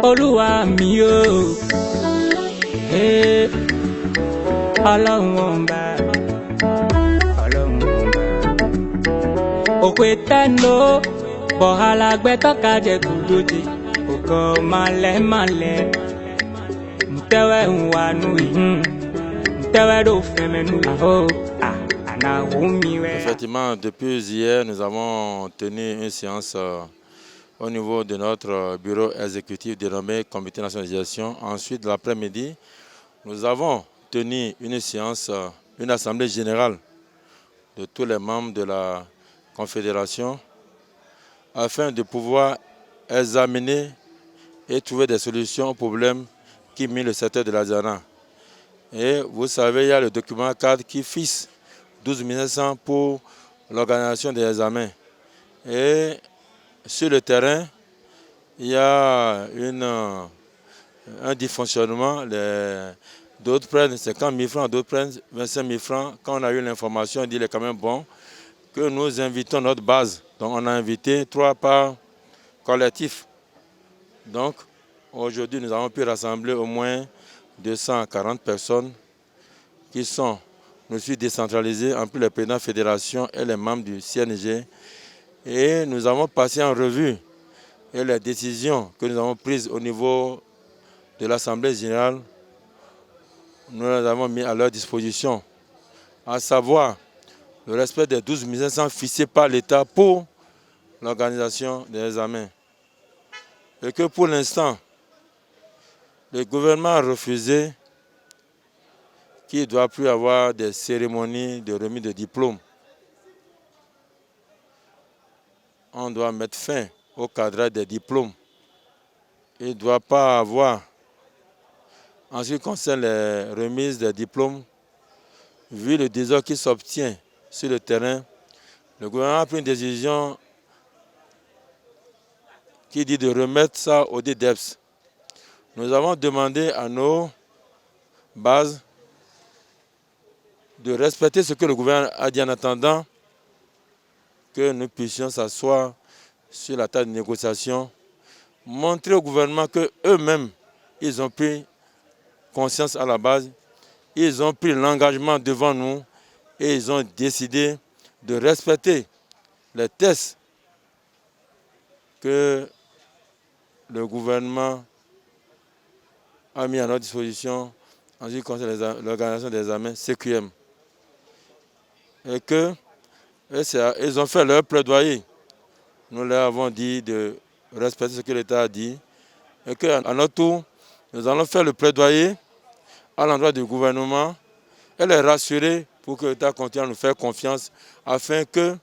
Olúwa mi o, Ọlọ́run ọba, òkú ìtẹ́nu bọ̀hálà gbẹ́tọ́ kájẹ kùdójì òkò malẹ̀ ntẹ́wẹ́ nwanu ntẹ́wẹ́ ló fẹ́mẹ́nu àhó ànáwó mi wẹ́. Effectivement, depuis hier, nous avons tenu une séance au niveau de notre bureau exécutif dénommé Comité national de gestion. Ensuite, l'après-midi, nous avons tenu une séance, une assemblée générale de tous les membres de la Confédération afin de pouvoir examiner et trouver des solutions aux problèmes qui minent le secteur de l'artisanat. Et vous savez, il y a le document cadre qui fixe 12 500 pour l'organisation des examens. Et sur le terrain, il y a un dysfonctionnement. D'autres prennent 50 000 francs, d'autres prennent 25 000 francs. Quand on a eu l'information, on dit qu'il est quand même bon que nous invitons notre base. Donc on a invité 3 parts collectifs. Donc aujourd'hui, nous avons pu rassembler au moins 240 personnes qui sont, nous sommes décentralisés, en plus les présidents de la fédération et les membres du CNG. Et nous avons passé en revue et les décisions que nous avons prises au niveau de l'Assemblée générale, nous les avons mis à leur disposition, à savoir le respect des 12 500 fixés par l'État pour l'organisation des examens. Et que pour l'instant, le gouvernement a refusé qu'il ne doit plus avoir des cérémonies de remise de diplômes. On doit mettre fin au cadrage des diplômes. Il ne doit pas avoir, en ce qui concerne les remises des diplômes, vu le désordre qui s'obtient sur le terrain, le gouvernement a pris une décision qui dit de remettre ça au DDEPS. Nous avons demandé à nos bases de respecter ce que le gouvernement a dit en attendant que nous puissions s'asseoir sur la table de négociation, montrer au gouvernement qu'eux-mêmes, ils ont pris conscience à la base, ils ont pris l'engagement devant nous et ils ont décidé de respecter les tests que le gouvernement a mis à notre disposition en ce qui concerne l'organisation des examens CQM. Et qu'ils ont fait leur plaidoyer. Nous leur avons dit de respecter ce que l'État a dit. Et qu'à notre tour, nous allons faire le plaidoyer à l'endroit du gouvernement et les rassurer pour que l'État continue à nous faire confiance afin que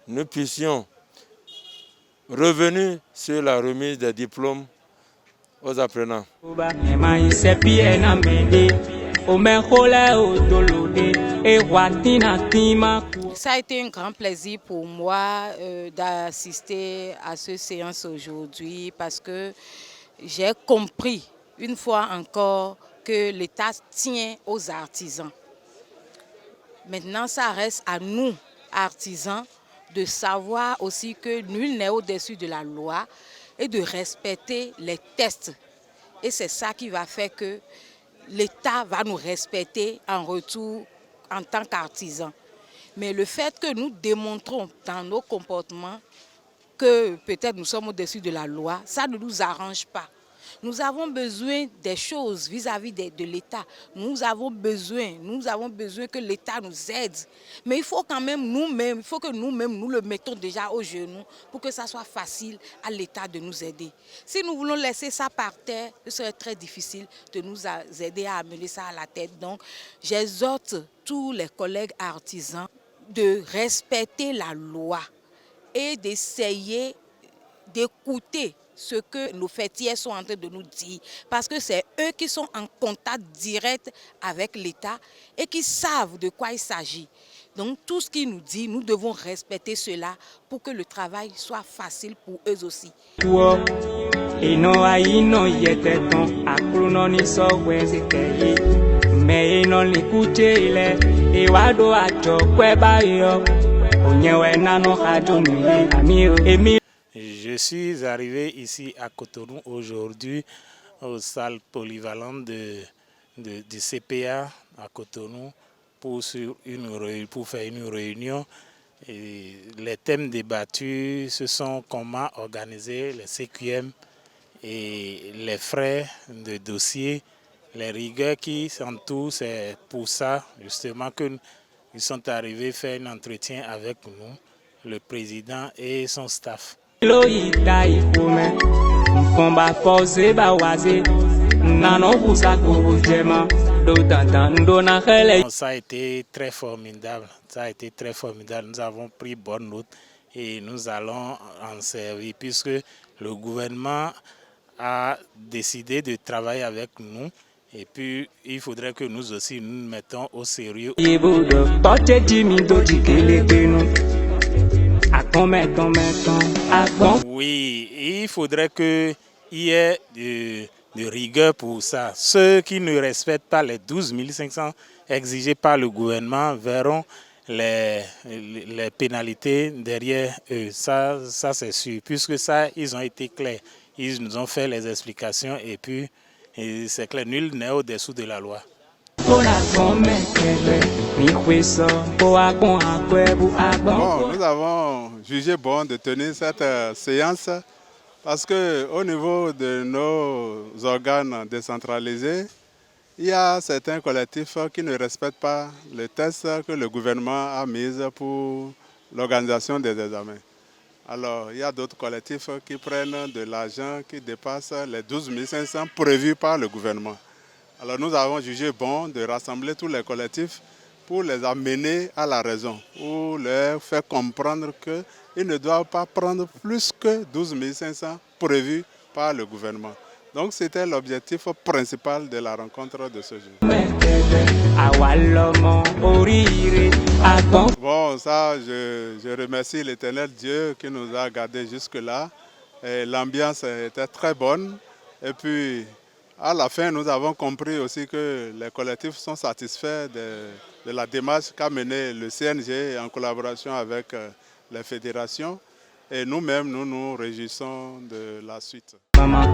nous puissions revenir sur la remise des diplômes aux apprenants. Ça a été un grand plaisir pour moi d'assister à cette séance aujourd'hui parce que j'ai compris une fois encore que l'État tient aux artisans. Maintenant, ça reste à nous, artisans, de savoir aussi que nul n'est au-dessus de la loi et de respecter les tests. Et c'est ça qui va faire que l'État va nous respecter en retour en tant qu'artisans. Mais le fait que nous démontrons dans nos comportements que peut-être nous sommes au-dessus de la loi, ça ne nous arrange pas. Nous avons besoin des choses vis-à-vis de l'État. Nous avons besoin que l'État nous aide. Mais il faut quand même nous-mêmes, il faut que nous-mêmes nous le mettons déjà au genou pour que ça soit facile à l'État de nous aider. Si nous voulons laisser ça par terre, ce serait très difficile de nous aider à amener ça à la tête. Donc, j'exhorte tous les collègues artisans de respecter la loi et d'essayer d'écouter ce que nos fêtiers sont en train de nous dire. Parce que c'est eux qui sont en contact direct avec l'État et qui savent de quoi il s'agit. Donc tout ce qu'ils nous disent, nous devons respecter cela pour que le travail soit facile pour eux aussi. Je suis arrivé ici à Cotonou aujourd'hui aux salles polyvalentes du CPA à Cotonou pour faire une réunion. Et les thèmes débattus, ce sont comment organiser les CQM et les frais de dossier, les rigueurs qui s'entourent. C'est pour ça justement qu'ils sont arrivés faire un entretien avec nous, le président et son staff. Ça a été très formidable. Nous avons pris bonne note et nous allons en servir puisque le gouvernement a décidé de travailler avec nous. Et puis, il faudrait que nous aussi nous mettons au sérieux. Oui, il faudrait qu'il y ait de rigueur pour ça. Ceux qui ne respectent pas les 12 500 exigés par le gouvernement verront les pénalités derrière eux. Ça c'est sûr. Puisque ça, ils ont été clairs. Ils nous ont fait les explications et puis c'est clair, nul n'est au-dessous de la loi. Bon, nous avons jugé bon de tenir cette séance parce qu'au niveau de nos organes décentralisés, il y a certains collectifs qui ne respectent pas les tests que le gouvernement a mis pour l'organisation des examens. Alors, il y a d'autres collectifs qui prennent de l'argent qui dépasse les 12 500 prévus par le gouvernement. Alors, nous avons jugé bon de rassembler tous les collectifs pour les amener à la raison, pour leur faire comprendre qu'ils ne doivent pas prendre plus que 12 500 prévus par le gouvernement. Donc, c'était l'objectif principal de la rencontre de ce jour. Bon, ça, je remercie l'Éternel Dieu qui nous a gardés jusque-là. L'ambiance était très bonne. Et puis, à la fin, nous avons compris aussi que les collectifs sont satisfaits de la démarche qu'a menée le CNG en collaboration avec les fédérations. Et nous-mêmes, nous nous réjouissons de la suite. Mama,